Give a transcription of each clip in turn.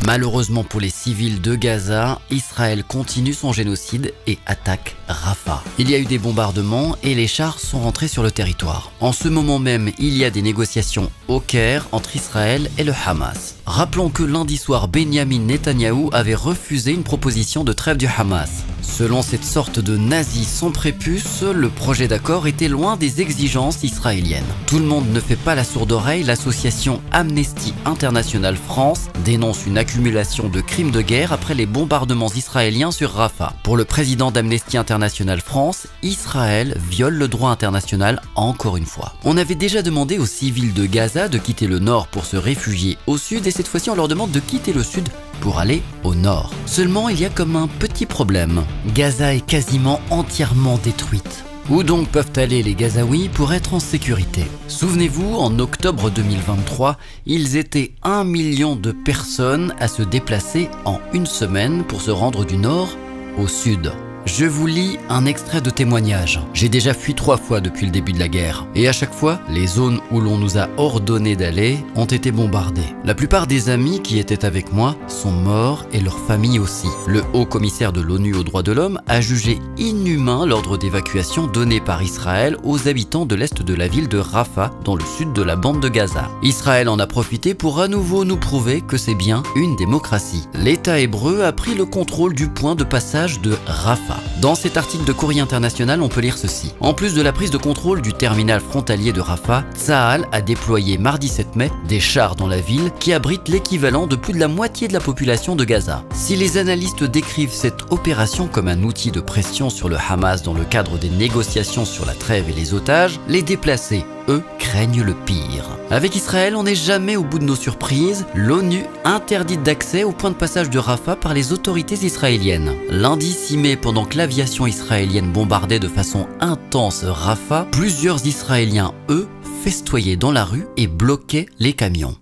Malheureusement pour les civils de Gaza, Israël continue son génocide et attaque Rafah. Il y a eu des bombardements et les chars sont rentrés sur le territoire. En ce moment même, il y a des négociations au Caire entre Israël et le Hamas. Rappelons que lundi soir, Benyamin Netanyahou avait refusé une proposition de trêve du Hamas. Selon cette sorte de nazi sans prépuce, le projet d'accord était loin des exigences israéliennes. Tout le monde ne fait pas la sourde oreille, l'association Amnesty International France dénonce une accumulation de crimes de guerre après les bombardements israéliens sur Rafah. Pour le président d'Amnesty International France, Israël viole le droit international encore une fois. On avait déjà demandé aux civils de Gaza de quitter le nord pour se réfugier au sud et cette fois-ci on leur demande de quitter le sud pour aller au nord. Seulement il y a comme un petit problème. Gaza est quasiment entièrement détruite. Où donc peuvent aller les Gazaouis pour être en sécurité? Souvenez-vous, en octobre 2023, ils étaient 1 million de personnes à se déplacer en une semaine pour se rendre du nord au sud. Je vous lis un extrait de témoignage. J'ai déjà fui 3 fois depuis le début de la guerre. Et à chaque fois, les zones où l'on nous a ordonné d'aller ont été bombardées. La plupart des amis qui étaient avec moi sont morts et leurs familles aussi. Le haut commissaire de l'ONU aux droits de l'homme a jugé inhumain l'ordre d'évacuation donné par Israël aux habitants de l'est de la ville de Rafah, dans le sud de la bande de Gaza. Israël en a profité pour à nouveau nous prouver que c'est bien une démocratie. L'État hébreu a pris le contrôle du point de passage de Rafah. Dans cet article de Courrier International, on peut lire ceci. En plus de la prise de contrôle du terminal frontalier de Rafah, Tsahal a déployé mardi 7 mai des chars dans la ville qui abritent l'équivalent de plus de la moitié de la population de Gaza. Si les analystes décrivent cette opération comme un outil de pression sur le Hamas dans le cadre des négociations sur la trêve et les otages, les déplacés, eux, craignent le pire. Avec Israël, on n'est jamais au bout de nos surprises. L'ONU interdit d'accès au point de passage de Rafah par les autorités israéliennes. Lundi 6 mai, pendant que l'aviation israélienne bombardait de façon intense Rafah, plusieurs Israéliens, eux, festoyaient dans la rue et bloquaient les camions.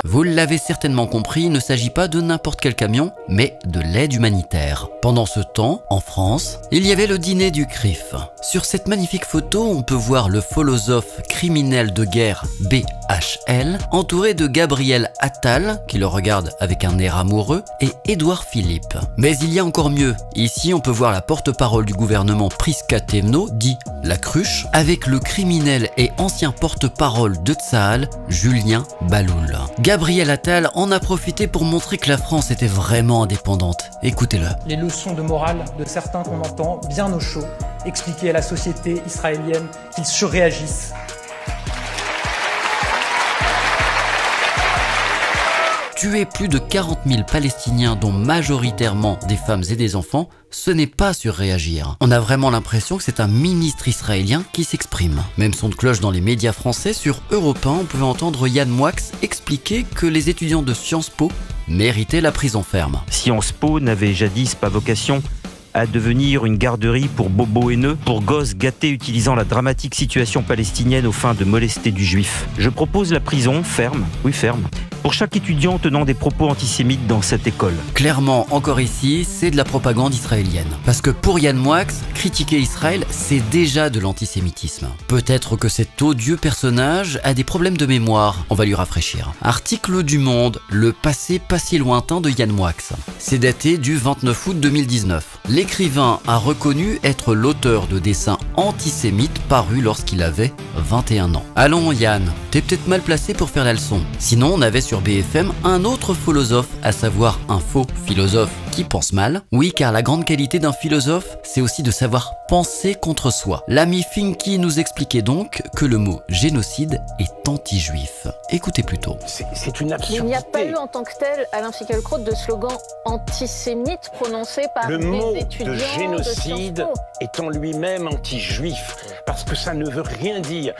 Vous l'avez certainement compris, il ne s'agit pas de n'importe quel camion, mais de l'aide humanitaire. Pendant ce temps, en France, il y avait le dîner du CRIF. Sur cette magnifique photo, on peut voir le philosophe criminel de guerre BHL, entouré de Gabriel Attal, qui le regarde avec un air amoureux, et Édouard Philippe. Mais il y a encore mieux. Ici, on peut voir la porte-parole du gouvernement Prisca Thévenot, dit la cruche, avec le criminel et ancien porte-parole de Tsahal, Julien Baloul. Gabriel Attal en a profité pour montrer que la France était vraiment indépendante. Écoutez-le. Les leçons de morale de certains qu'on entend bien au chaud expliquer à la société israélienne qu'ils surréagissent. Tuer plus de 40 000 Palestiniens, dont majoritairement des femmes et des enfants, ce n'est pas surréagir. On a vraiment l'impression que c'est un ministre israélien qui s'exprime. Même son de cloche dans les médias français, sur Europe 1, on pouvait entendre Yann Moix expliquer que les étudiants de Sciences Po méritaient la prison ferme. Sciences Po n'avait jadis pas vocation à devenir une garderie pour bobos haineux, pour gosses gâtés utilisant la dramatique situation palestinienne aux fins de molester du juif. Je propose la prison ferme, oui ferme, pour chaque étudiant tenant des propos antisémites dans cette école. Clairement, encore ici, c'est de la propagande israélienne. Parce que pour Yann Moix, critiquer Israël, c'est déjà de l'antisémitisme. Peut-être que cet odieux personnage a des problèmes de mémoire, on va lui rafraîchir. Article du Monde, le passé pas si lointain de Yann Moix. C'est daté du 29 août 2019. L'écrivain a reconnu être l'auteur de dessins antisémites parus lorsqu'il avait 21 ans. Allons Yann, t'es peut-être mal placé pour faire la leçon. Sinon on avait sur BFM un autre philosophe, à savoir un faux philosophe qui pense mal. Oui, car la grande qualité d'un philosophe, c'est aussi de savoir penser contre soi. L'ami Finky nous expliquait donc que le mot génocide est anti-juif. Écoutez plutôt. C'est une absurdité. Il n'y a pas eu en tant que tel, Alain Finkielkraut, de slogan antisémite prononcé par le des mot étudiants de génocide est en lui-même anti-juif, parce que ça ne veut rien dire.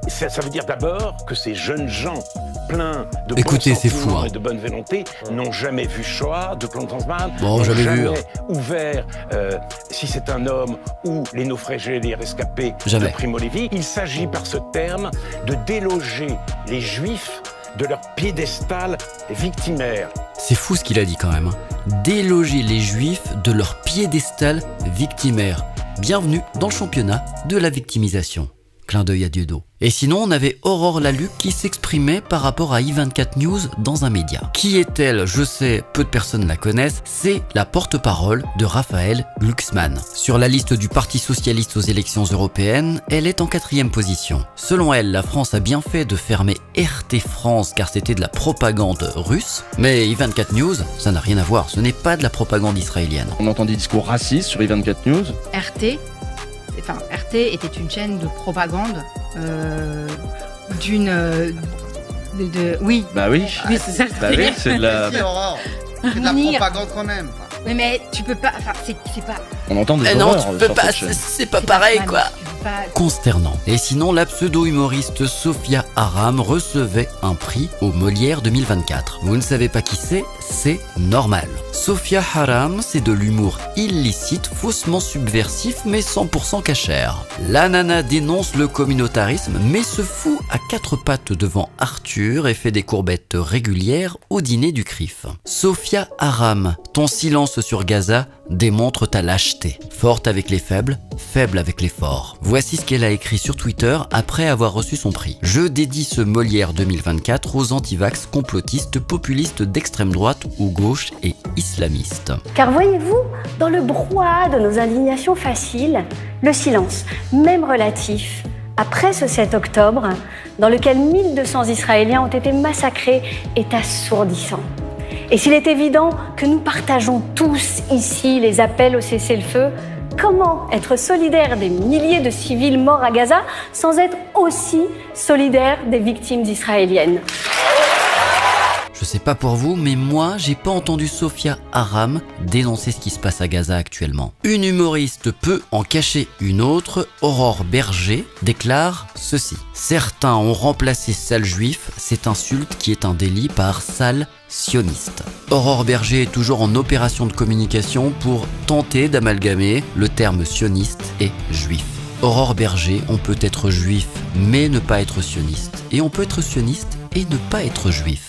Ça veut dire d'abord que ces jeunes gens pleins de Écoutez, bon c'est fou, sentiment hein. et de bonne volonté n'ont jamais vu Shoah de Klansman, Bon, n'ont jamais vu, jamais hein. ouvert, si c'est un homme, ou les naufragés et les rescapés Jamais. de Primo Levi. Il s'agit par ce terme de déloger les juifs de leur piédestal victimaire. C'est fou ce qu'il a dit quand même. Déloger les juifs de leur piédestal victimaire. Bienvenue dans le championnat de la victimisation. Clin d'œil à Dieudo. Et sinon, on avait Aurore Laluc qui s'exprimait par rapport à I24 News dans un média. Qui est-elle? Je sais, peu de personnes la connaissent. C'est la porte-parole de Raphaël Glucksmann. Sur la liste du Parti Socialiste aux élections européennes, elle est en 4e position. Selon elle, la France a bien fait de fermer RT France car c'était de la propagande russe. Mais I24 News, ça n'a rien à voir, ce n'est pas de la propagande israélienne. On entend des discours racistes sur I24 News. RT était une chaîne de propagande oui. Bah oui. Oui, c'est ça. Bah oui, c'est de la... C'est de la propagande qu'on aime. Mais tu peux pas... Enfin, c'est pas... On entend des non, horreurs tu peux sur pas, cette chaîne. c'est pas pareil quoi. Pas... Consternant. Et sinon, la pseudo-humoriste Sophia Aram recevait un prix au Molière 2024. Vous ne savez pas qui c'est normal. Sophia Aram, c'est de l'humour illicite, faussement subversif, mais 100% cachère. La nana dénonce le communautarisme, mais se fout à 4 pattes devant Arthur et fait des courbettes régulières au dîner du CRIF. Sophia Aram, ton silence sur Gaza démontre ta lâcheté. Forte avec les faibles, faible avec les forts. Voici ce qu'elle a écrit sur Twitter après avoir reçu son prix. Je dédie ce Molière 2024 aux antivax complotistes populistes d'extrême droite ou gauche et islamistes. Car voyez-vous, dans le brouhaha de nos indignations faciles, le silence, même relatif, après ce 7 octobre, dans lequel 1200 Israéliens ont été massacrés, est assourdissant. Et s'il est évident que nous partageons tous ici les appels au cessez-le-feu, comment être solidaire des milliers de civils morts à Gaza sans être aussi solidaire des victimes israéliennes? Je sais pas pour vous, mais moi, j'ai pas entendu Sophia Aram dénoncer ce qui se passe à Gaza actuellement. Une humoriste peut en cacher une autre. Aurore Berger déclare ceci. Certains ont remplacé sale juif, cette insulte qui est un délit, par sale sioniste. Aurore Berger est toujours en opération de communication pour tenter d'amalgamer le terme sioniste et juif. Aurore Berger, on peut être juif mais ne pas être sioniste. Et on peut être sioniste et ne pas être juif.